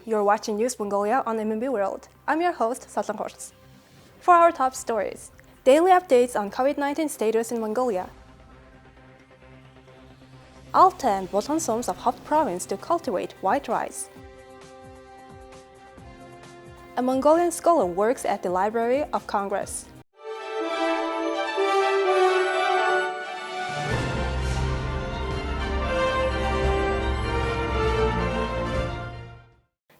evening. You're watching News Mongolia on MNB World. I'm your host, Selfmade. For our top stories, daily updates on COVID-19 status in Mongolia. Altai and Bulgan soums of Khovd province to cultivate white rice. A Mongolian scholar works at the Library of Congress.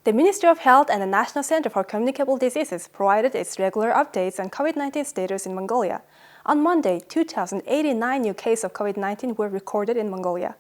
The Ministry of Health and the National Center for Communicable Diseases provided its regular updates on COVID-19 status in Mongolia. On Monday, 2,089 new cases of COVID-19 were recorded in Mongolia.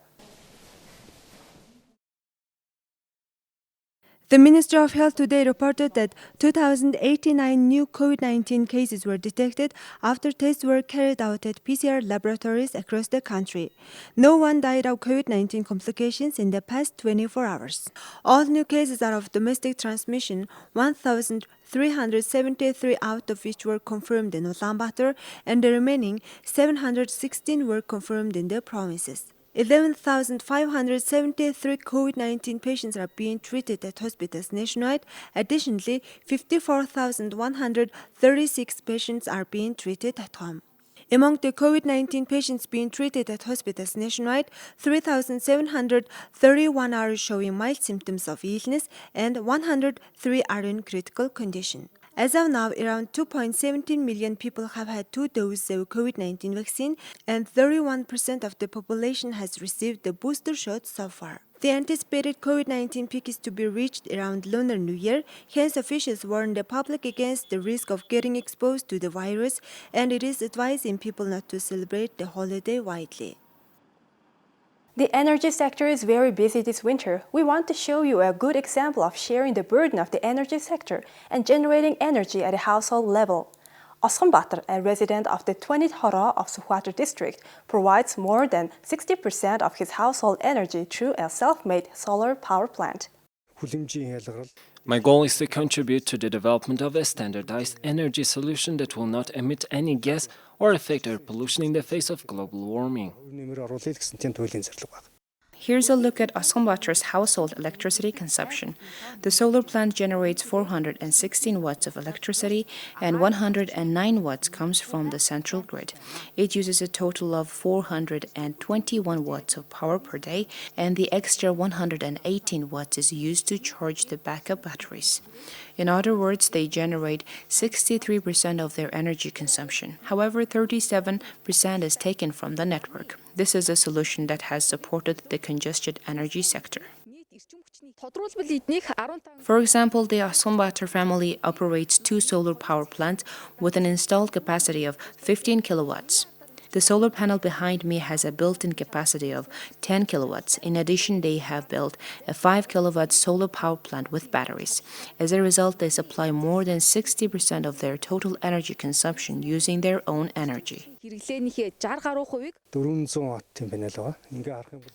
The Ministry of Health today reported that 2,089 new COVID-19 cases were detected after tests were carried out at PCR laboratories across the country. No one died of COVID-19 complications in the past 24 hours. All new cases are of domestic transmission, 1,373 out of which were confirmed in Ulaanbaatar, and the remaining 716 were confirmed in the provinces. 11,573 COVID-19 patients are being treated at hospitals nationwide. Additionally, 54,136 patients are being treated at home. Among the COVID-19 patients being treated at hospitals nationwide, 3,731 are showing mild symptoms of illness and 103 are in critical condition. As of now, around 2.17 million people have had 2 doses of COVID-19 vaccine, and 31% of the population has received the booster shot so far. The anticipated COVID-19 peak is to be reached around Lunar New Year. Hence, officials warn the public against the risk of getting exposed to the virus, and it is advising people not to celebrate the holiday widely. The energy sector is very busy this winter. We want to show you a good example of sharing the burden of the energy sector and generating energy at a household level. Oskonbatar, a resident of the 20th Hora of Sukhwatar district, provides more than 60% of his household energy through a self-made solar power plant. My goal is to contribute to the development of a standardized energy solution that will not emit any gas or affect air pollution in the face of global warming. Here's a look at Oskonbatar's household electricity consumption. The solar plant generates 416 watts of electricity and 109 watts comes from the central grid. It uses a total of 421 watts of power per day, and the extra 118 watts is used to charge the backup batteries. In other words, they generate 63% of their energy consumption. However, 37% is taken from the network. This is a solution that has supported the congested energy sector. For example, the Oskonbatar family operates 2 solar power plants with an installed capacity of 15 kilowatts. The solar panel behind me has a built-in capacity of 10 kilowatts. In addition, they have built a 5 kilowatt solar power plant with batteries. As a result, they supply more than 60% of their total energy consumption using their own energy.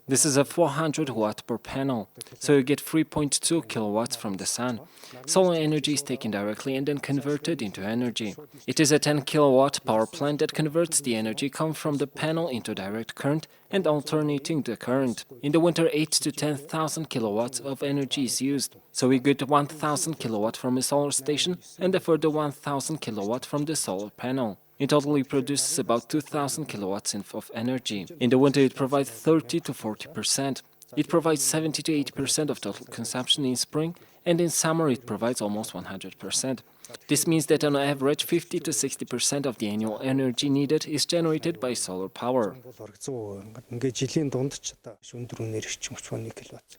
This is a 400 watt per panel, so you get 3.2 kilowatts from the sun. Solar energy is taken directly and then converted into energy. It is a 10 kilowatt power plant that converts the energy come from the panel into direct current and alternating the current. In the winter, 8 to 10,000 kilowatts of energy is used. So we get 1,000 kilowatt from a solar station and a further 1,000 kilowatt from the solar panel. In total, it produces about 2,000 kilowatts of energy. In the winter, it provides 30 to 40%. It provides 70 to 80% of total consumption in spring, and in summer it provides almost 100%. This means that on average 50 to 60% of the annual energy needed is generated by solar power.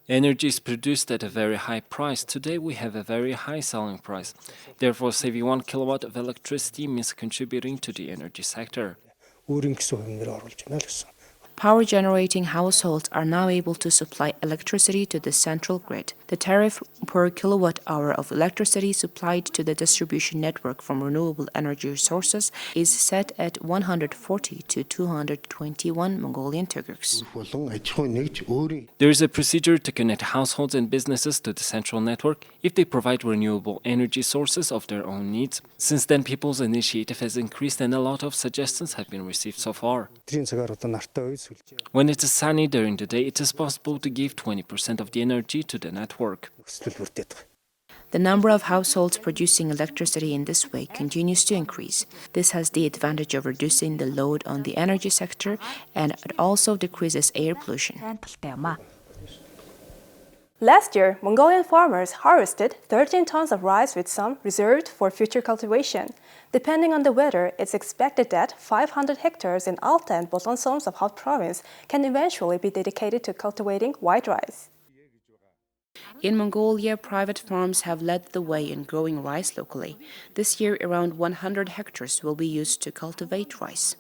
Energy is produced at a very high price. Today we have a very high selling price. Therefore, saving 1 kilowatt of electricity means contributing to the energy sector. Power-generating households are now able to supply electricity to the central grid. The tariff per kilowatt-hour of electricity supplied to the distribution network from renewable energy sources is set at 140 to 221 Mongolian Turkics. There is a procedure to connect households and businesses to the central network if they provide renewable energy sources of their own needs. Since then, people's initiative has increased and a lot of suggestions have been received so far. When it is sunny during the day, it is possible to give 20% of the energy to the network. The number of households producing electricity in this way continues to increase. This has the advantage of reducing the load on the energy sector, and it also decreases air pollution. Last year, Mongolian farmers harvested 13 tons of rice with some reserved for future cultivation. Depending on the weather, it's expected that 500 hectares in Altai and Bulgan soums of Khovd province can eventually be dedicated to cultivating white rice. In Mongolia, private farms have led the way in growing rice locally. This year, around 100 hectares will be used to cultivate rice.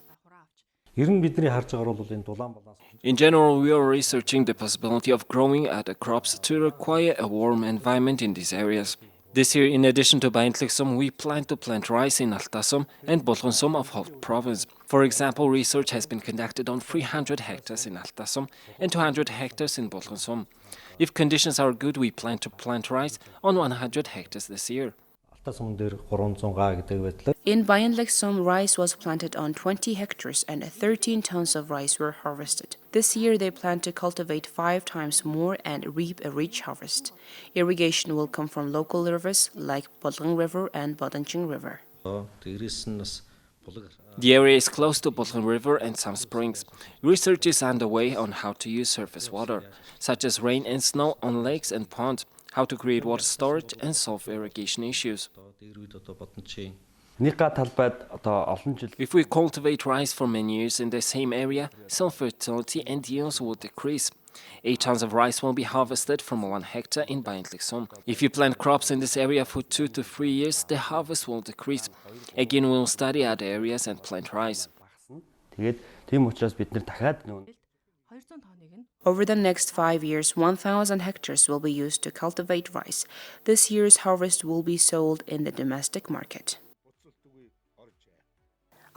In general, we are researching the possibility of growing other crops to require a warm environment in these areas. This year, in addition to Baintlik soum, we plan to plant rice in Altai soum and Bulgan soum of Khovd province. For example, research has been conducted on 300 hectares in Altai soum and 200 hectares in Bulgan soum. If conditions are good, we plan to plant rice on 100 hectares this year. In Baintlik soum, rice was planted on 20 hectares and 13 tons of rice were harvested. This year, they plan to cultivate 5 times more and reap a rich harvest. Irrigation will come from local rivers like Bulgan River and Bodanching River. The area is close to Bulgan River and some springs. Research is underway on how to use surface water, such as rain and snow on lakes and ponds, how to create water storage and solve irrigation issues. If we cultivate rice for many years in the same area, self-fertility and yields will decrease. 8 tons of rice will be harvested from 1 hectare in Baintlik soum. If you plant crops in this area for 2 to 3 years, the harvest will decrease. Again, we will study other areas and plant rice. Over the next 5 years, 1,000 hectares will be used to cultivate rice. This year's harvest will be sold in the domestic market.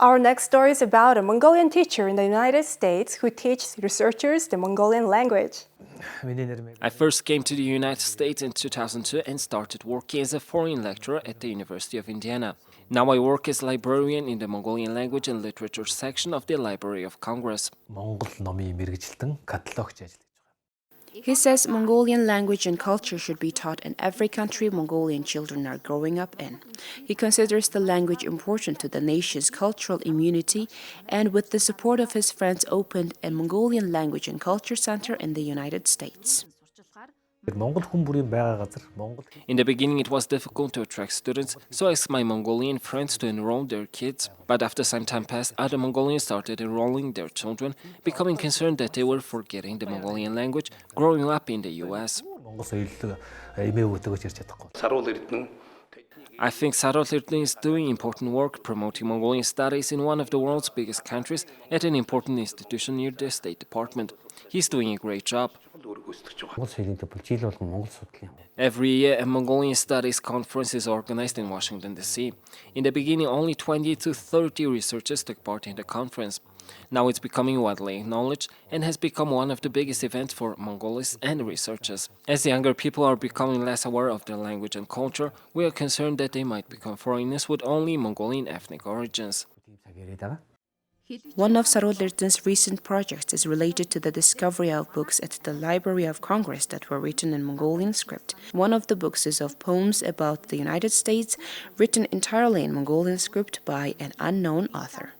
Our next story is about a Mongolian teacher in the United States who teaches researchers the Mongolian language. I first came to the United States in 2002 and started working as a foreign lecturer at the University of Indiana. Now I work as librarian in the Mongolian language and literature section of the Library of Congress. He says Mongolian language and culture should be taught in every country Mongolian children are growing up in. He considers the language important to the nation's cultural immunity, and with the support of his friends opened a Mongolian language and culture center in the United States. In the beginning, it was difficult to attract students, so I asked my Mongolian friends to enroll their kids. But after some time passed, other Mongolians started enrolling their children, becoming concerned that they were forgetting the Mongolian language growing up in the US. I think Sarolirtin is doing important work promoting Mongolian studies in one of the world's biggest countries at an important institution near the State Department. He's doing a great job. Every year, a Mongolian Studies Conference is organized in Washington, D.C. In the beginning, only 20 to 30 researchers took part in the conference. Now it's becoming widely acknowledged and has become one of the biggest events for Mongolians and researchers. As younger people are becoming less aware of their language and culture, we are concerned that they might become foreigners with only Mongolian ethnic origins. One of Sarolirtin's recent projects is related to the discovery of books at the Library of Congress that were written in Mongolian script. One of the books is of poems about the United States, written entirely in Mongolian script by an unknown author.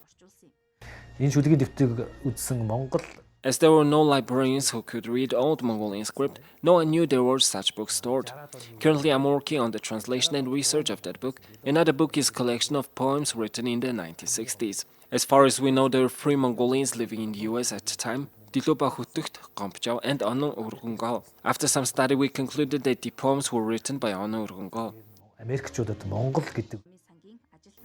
As there were no librarians who could read old Mongolian script, no one knew there were such books stored. Currently, I'm working on the translation and research of that book. Another book is a collection of poems written in the 1960s. As far as we know, there were 3 Mongolians living in the US at the time, Diluba Hutucht, Gompchao, and Ano Urgungal. After some study, we concluded that the poems were written by Ano Urgungal.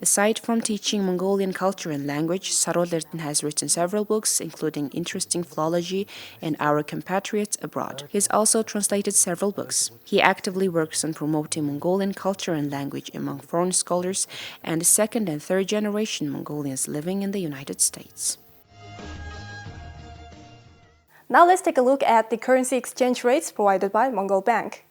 Aside from teaching Mongolian culture and language, Sarolirtin has written several books, including Interesting Philology and Our Compatriots Abroad. He has also translated several books. He actively works on promoting Mongolian culture and language among foreign scholars and second and third generation Mongolians living in the United States. Now let's take a look at the currency exchange rates provided by Mongol Bank.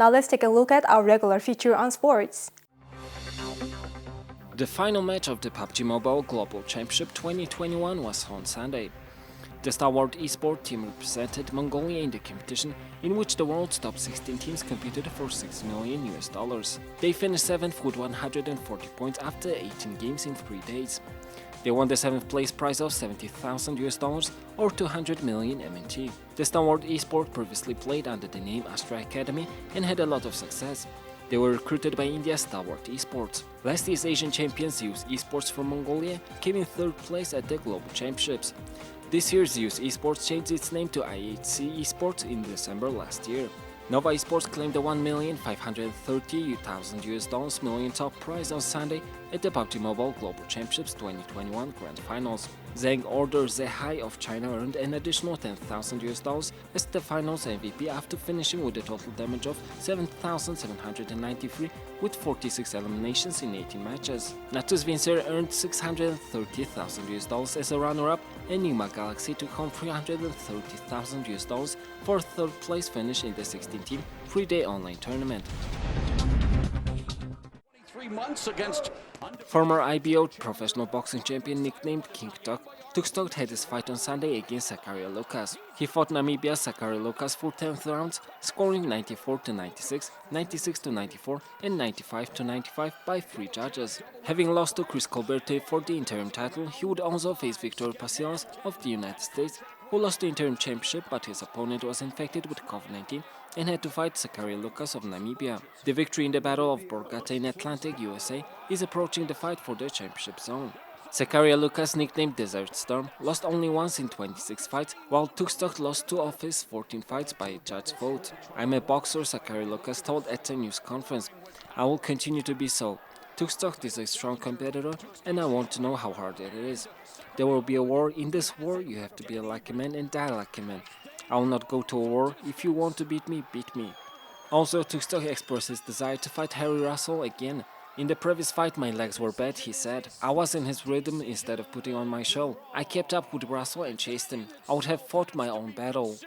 Now let's take a look at our regular feature on sports. The final match of the PUBG Mobile Global Championship 2021 was on Sunday. The Star Wars eSport team represented Mongolia in the competition, in which the world's top 16 teams competed for $6 million. They finished 7th with 140 points after 18 games in 3 days. They won the 7th place prize of $70,000 or 200 million MNT. The Star Wars eSport previously played under the name Astra Academy and had a lot of success. They were recruited by India's Star Wars eSports. Last year's Asian champions Zeus eSports from Mongolia came in 3rd place at the Global Championships. This year, Zeus eSports changed its name to IHC eSports in December last year. Nova eSports claimed the $1,530,000 million top prize on Sunday at the PUBG Mobile Global Championships 2021 Grand Finals. Zhang Order Zehai of China earned an additional $10,000 as the finals MVP after finishing with a total damage of 7,793 with 46 eliminations in 18 matches. Natus Vincer earned $630,000 as a runner-up, and Nima Galaxy took home $330,000 for a 3rd place finish in the 16-team 3-day online tournament. Former IBO professional boxing champion nicknamed King Tut Tukstoked had his fight on Sunday against Zakaria Lucas. He fought Namibia's Zakaria Lucas for 10th rounds, scoring 94-96, 96-94 and 95-95 by 3 judges. Having lost to Chris Colbert for the interim title, he would also face Victor Pasillas of the United States, who lost the interim championship, but his opponent was infected with COVID-19 and had to fight Zakaria Lucas of Namibia. The victory in the Battle of Borgata in Atlantic, USA is approaching the fight for the championship zone. Zakaria Lucas, nicknamed Desert Storm, lost only once in 26 fights, while Tukstoked lost 2 of his 14 fights by a judge vote. "I'm a boxer," Zakaria Lucas told at a news conference. "I will continue to be so. Tukstoked is a strong competitor, and I want to know how hard it is. There will be a war. In this war, you have to be like a man and die like a man. I will not go to a war. If you want to beat me, beat me." Also, Tukstoked expressed his desire to fight Harry Russell again. "In the previous fight, my legs were bad," he said. "I was in his rhythm instead of putting on my show. I kept up with Russell and chased him. I would have fought my own battle."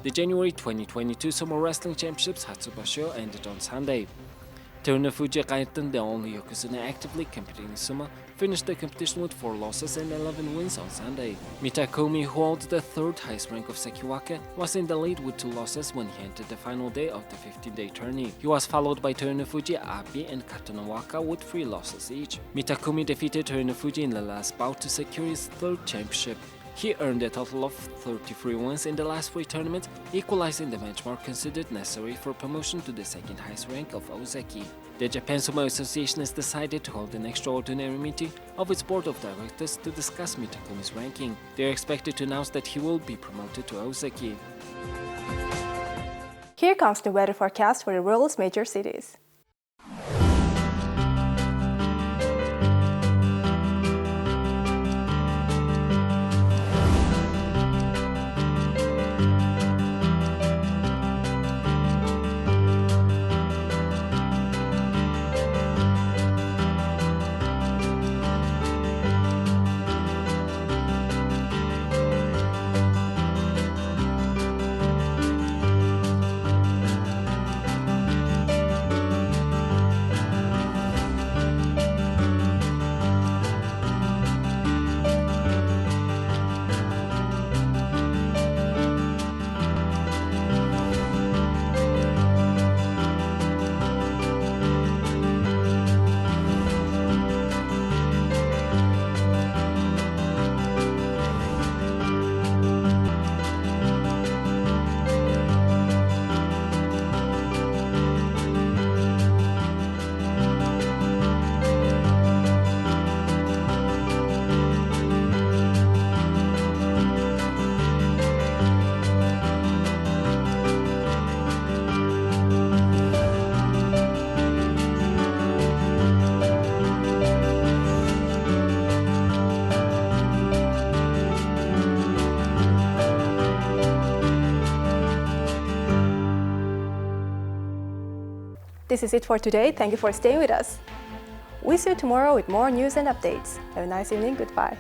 The January 2022 Sumo Wrestling Championships Hatsubasho ended on Sunday. Terunofuji Kaiten, the only Yokozuna actively competing in sumo, finished the competition with 4 losses and 11 wins on Sunday. Mitakomi, who holds the 3rd highest rank of Sekiwake, was in the lead with 2 losses when he entered the final day of the 15-day tourney. He was followed by Terunofuji, Abi and Katonowaka with 3 losses each. Mitakomi defeated Terunofuji in the last bout to secure his 3rd championship. He earned a total of 33 wins in the last 3 tournaments, equalizing the benchmark considered necessary for promotion to the 2nd highest rank of Ozeki. The Japan Sumo Association has decided to hold an extraordinary meeting of its board of directors to discuss Mitakomi's ranking. They are expected to announce that he will be promoted to Ozeki. Here comes the weather forecast for the world's major cities. This is it for today. Thank you for staying with us. We'll see you tomorrow with more news and updates. Have a nice evening. Goodbye.